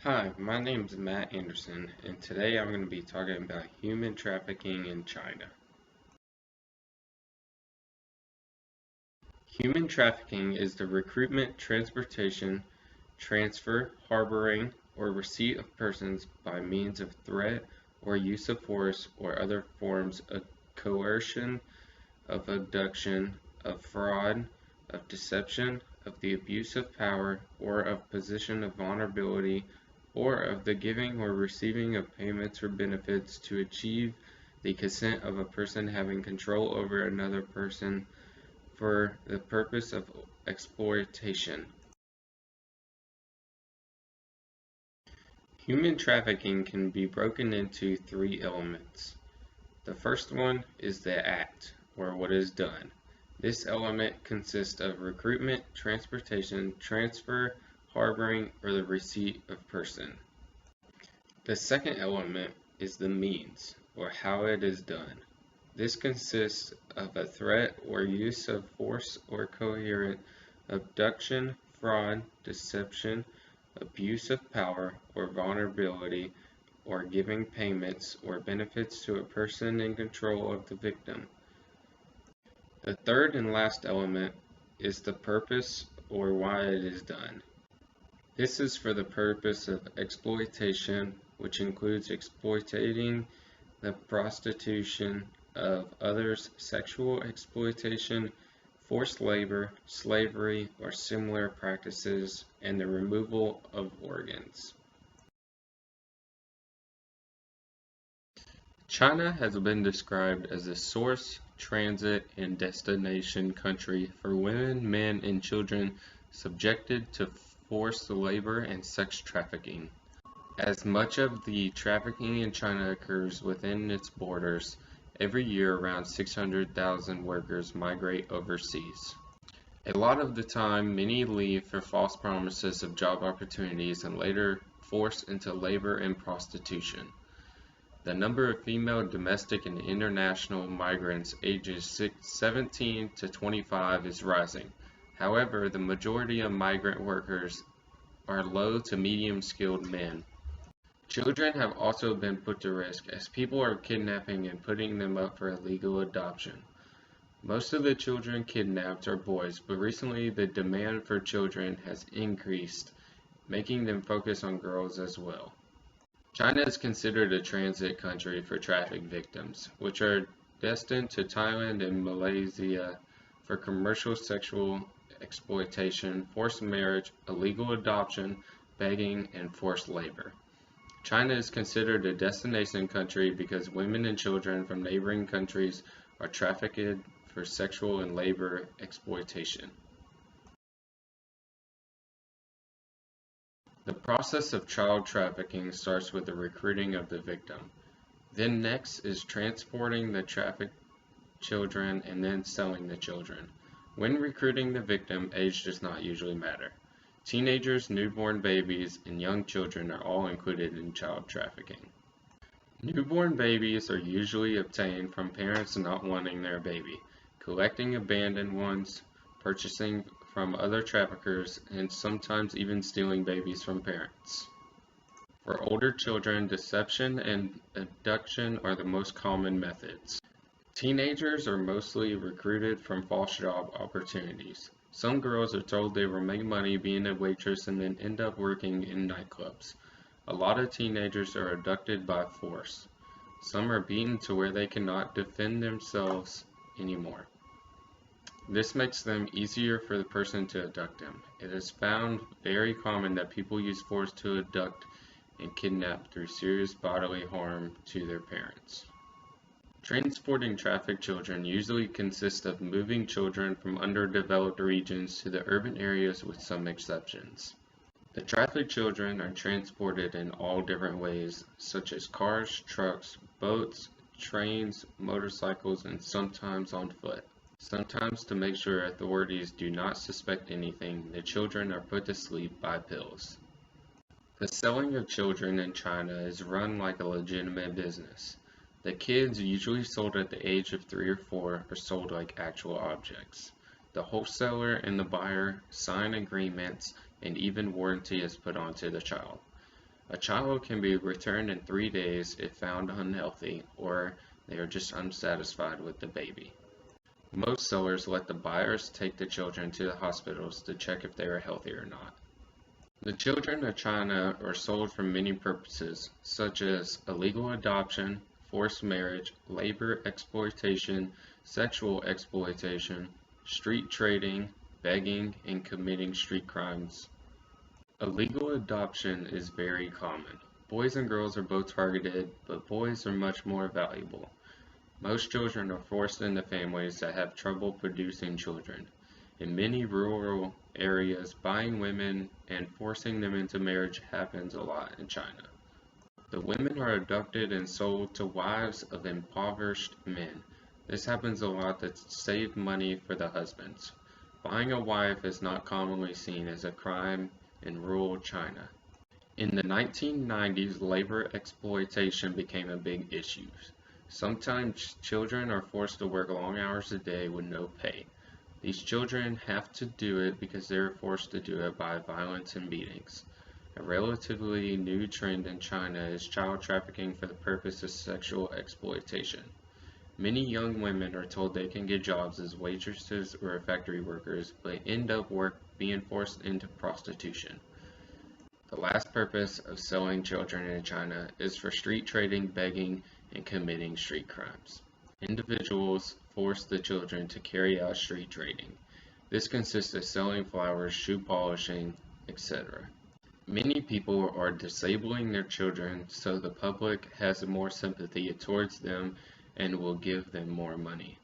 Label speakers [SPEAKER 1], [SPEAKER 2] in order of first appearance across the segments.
[SPEAKER 1] Hi, my name is Matt Anderson, and today I'm going to be talking about human trafficking in China. Human trafficking is the recruitment, transportation, transfer, harboring, or receipt of persons by means of threat or use of force or other forms of coercion, of abduction, of fraud, of deception, of the abuse of power, or of position of vulnerability, or of the giving or receiving of payments or benefits to achieve the consent of a person having control over another person for the purpose of exploitation. Human trafficking can be broken into three elements. The first one is the act, or what is done. This element consists of recruitment, transportation, transfer, harboring, or the receipt of person. The second element is the means, or how it is done. This consists of a threat or use of force or coercion, abduction, fraud, deception, abuse of power or vulnerability, or giving payments or benefits to a person in control of the victim. The third and last element is the purpose or why it is done. This is for the purpose of exploitation, which includes exploiting the prostitution of others, sexual exploitation, forced labor, slavery, or similar practices, and the removal of organs. China has been described as a source, transit, and destination country for women, men, and children subjected to forced labor and sex trafficking. As much of the trafficking in China occurs within its borders, every year around 600,000 workers migrate overseas. A lot of the time, many leave for false promises of job opportunities and later forced into labor and prostitution. The number of female domestic and international migrants ages 17 to 25 is rising. However, the majority of migrant workers are low to medium skilled men. Children have also been put to risk as people are kidnapping and putting them up for illegal adoption. Most of the children kidnapped are boys, but recently the demand for children has increased, making them focus on girls as well. China is considered a transit country for traffic victims, which are destined to Thailand and Malaysia for commercial sexual exploitation, forced marriage, illegal adoption, begging, and forced labor. China is considered a destination country because women and children from neighboring countries are trafficked for sexual and labor exploitation. The process of child trafficking starts with the recruiting of the victim. Then next is transporting the trafficked children and then selling the children. When recruiting the victim, age does not usually matter. Teenagers, newborn babies, and young children are all included in child trafficking. Newborn babies are usually obtained from parents not wanting their baby, collecting abandoned ones, purchasing from other traffickers, and sometimes even stealing babies from parents. For older children, deception and abduction are the most common methods. Teenagers are mostly recruited from false job opportunities. Some girls are told they will make money being a waitress and then end up working in nightclubs. A lot of teenagers are abducted by force. Some are beaten to where they cannot defend themselves anymore. This makes them easier for the person to abduct them. It is found very common that people use force to abduct and kidnap through serious bodily harm to their parents. Transporting trafficked children usually consists of moving children from underdeveloped regions to the urban areas with some exceptions. The trafficked children are transported in all different ways, such as cars, trucks, boats, trains, motorcycles, and sometimes on foot. Sometimes to make sure authorities do not suspect anything, the children are put to sleep by pills. The selling of children in China is run like a legitimate business. The kids, usually sold at the age of 3 or 4, are sold like actual objects. The wholesaler and the buyer sign agreements and even warranty is put onto the child. A child can be returned in 3 days if found unhealthy or they are just unsatisfied with the baby. Most sellers let the buyers take the children to the hospitals to check if they are healthy or not. The children of China are sold for many purposes, such as illegal adoption, forced marriage, labor exploitation, sexual exploitation, street trading, begging, and committing street crimes. Illegal adoption is very common. Boys and girls are both targeted, but boys are much more valuable. Most children are forced into families that have trouble producing children. In many rural areas, buying women and forcing them into marriage happens a lot in China. The women are abducted and sold to wives of impoverished men. This happens a lot to save money for the husbands. Buying a wife is not commonly seen as a crime in rural China. In the 1990s, labor exploitation became a big issue. Sometimes children are forced to work long hours a day with no pay. These children have to do it because they are forced to do it by violence and beatings. A relatively new trend in China is child trafficking for the purpose of sexual exploitation. Many young women are told they can get jobs as waitresses or factory workers, but end up being forced into prostitution. The last purpose of selling children in China is for street trading, begging, and committing street crimes. Individuals force the children to carry out street trading. This consists of selling flowers, shoe polishing, etc. Many people are disabling their children so the public has more sympathy towards them and will give them more money.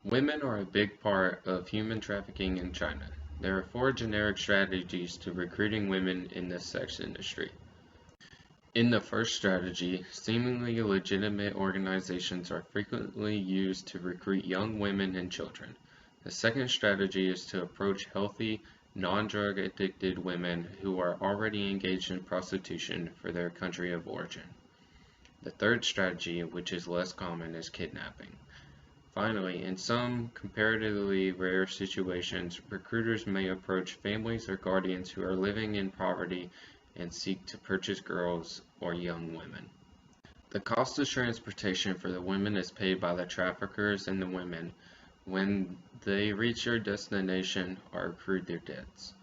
[SPEAKER 1] Women are a big part of human trafficking in China. There are 4 generic strategies to recruiting women in this sex industry. In the first strategy, seemingly legitimate organizations are frequently used to recruit young women and children. The second strategy is to approach healthy, non-drug addicted women who are already engaged in prostitution for their country of origin. The third strategy, which is less common, is kidnapping. Finally, in some comparatively rare situations, recruiters may approach families or guardians who are living in poverty and seek to purchase girls or young women. The cost of transportation for the women is paid by the traffickers and the women when they reach their destination or accrue their debts.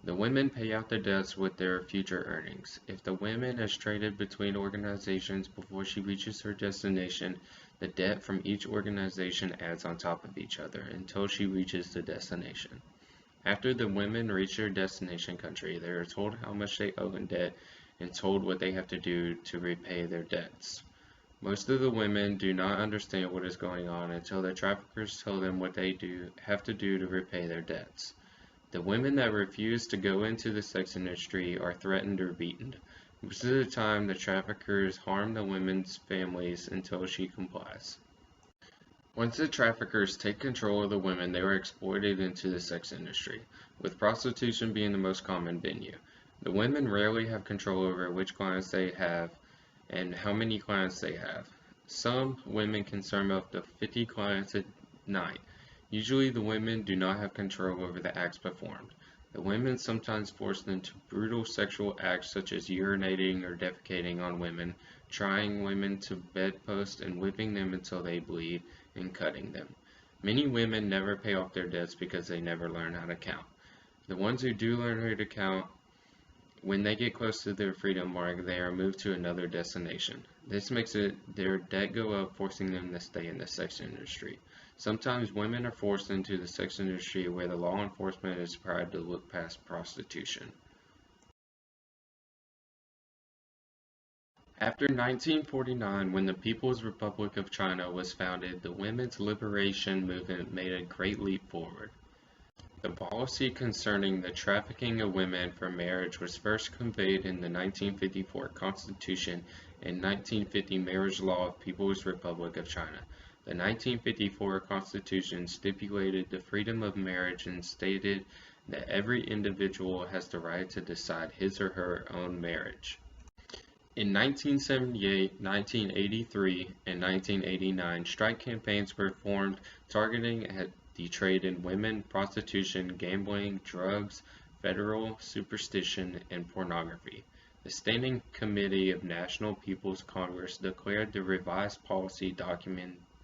[SPEAKER 1] The women pay out their debts with their future earnings. If the woman is traded between organizations before she reaches her destination, the debt from each organization adds on top of each other until she reaches the destination. After the women reach their destination country, they are told how much they owe in debt and told what they have to do to repay their debts. Most of the women do not understand what is going on until the traffickers tell them what they have to do to repay their debts. The women that refuse to go into the sex industry are threatened or beaten. Most of the time, the traffickers harm the women's families until she complies. Once the traffickers take control of the women, they are exploited into the sex industry, with prostitution being the most common venue. The women rarely have control over which clients they have and how many clients they have. Some women can serve up to 50 clients a night. Usually the women do not have control over the acts performed. The women sometimes force them to brutal sexual acts such as urinating or defecating on women, tying women to bedposts and whipping them until they bleed, and cutting them. Many women never pay off their debts because they never learn how to count. The ones who do learn how to count, when they get close to their freedom mark, they are moved to another destination. This makes their debt go up, forcing them to stay in the sex industry. Sometimes women are forced into the sex industry where the law enforcement is required to look past prostitution. After 1949, when the People's Republic of China was founded, the women's liberation movement made a great leap forward. The policy concerning the trafficking of women for marriage was first conveyed in the 1954 Constitution and 1950 Marriage Law of People's Republic of China. The 1954 Constitution stipulated the freedom of marriage and stated that every individual has the right to decide his or her own marriage. In 1978, 1983, and 1989, strike campaigns were formed targeting at the trade in women, prostitution, gambling, drugs, federal superstition, and pornography. The Standing Committee of National People's Congress declared the revised policy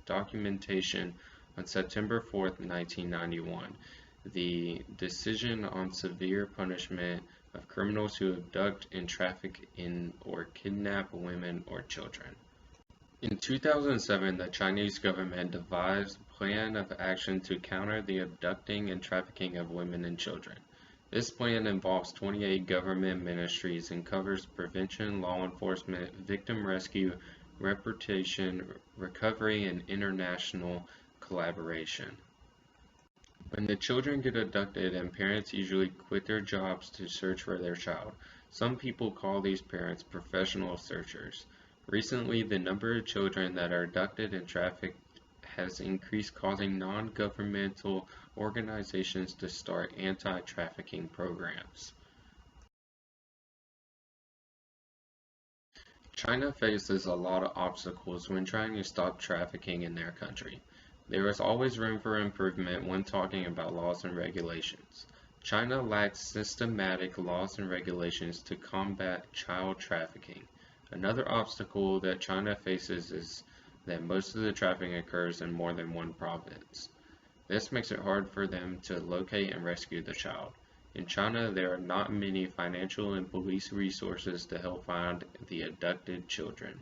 [SPEAKER 1] documentation on September 4, 1991. The decision on severe punishment of criminals who abduct and traffic in or kidnap women or children. In 2007, the Chinese government devised a plan of action to counter the abducting and trafficking of women and children. This plan involves 28 government ministries and covers prevention, law enforcement, victim rescue, repatriation, recovery, and international collaboration. When the children get abducted and parents usually quit their jobs to search for their child, some people call these parents professional searchers. Recently, the number of children that are abducted and trafficked has increased, causing non-governmental organizations to start anti-trafficking programs. China faces a lot of obstacles when trying to stop trafficking in their country. There is always room for improvement when talking about laws and regulations. China lacks systematic laws and regulations to combat child trafficking. Another obstacle that China faces is that most of the trafficking occurs in more than one province. This makes it hard for them to locate and rescue the child. In China, there are not many financial and police resources to help find the abducted children.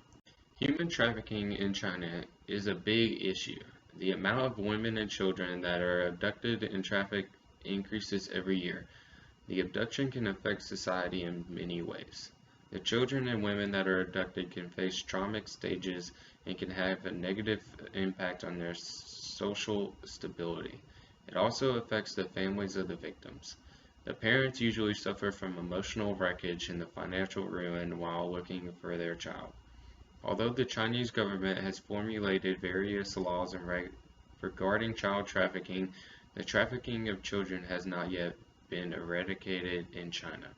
[SPEAKER 1] Human trafficking in China is a big issue. The amount of women and children that are abducted and trafficked increases every year. The abduction can affect society in many ways. The children and women that are abducted can face traumatic stages and can have a negative impact on their social stability. It also affects the families of the victims. The parents usually suffer from emotional wreckage and the financial ruin while looking for their child. Although the Chinese government has formulated various laws regarding child trafficking, the trafficking of children has not yet been eradicated in China.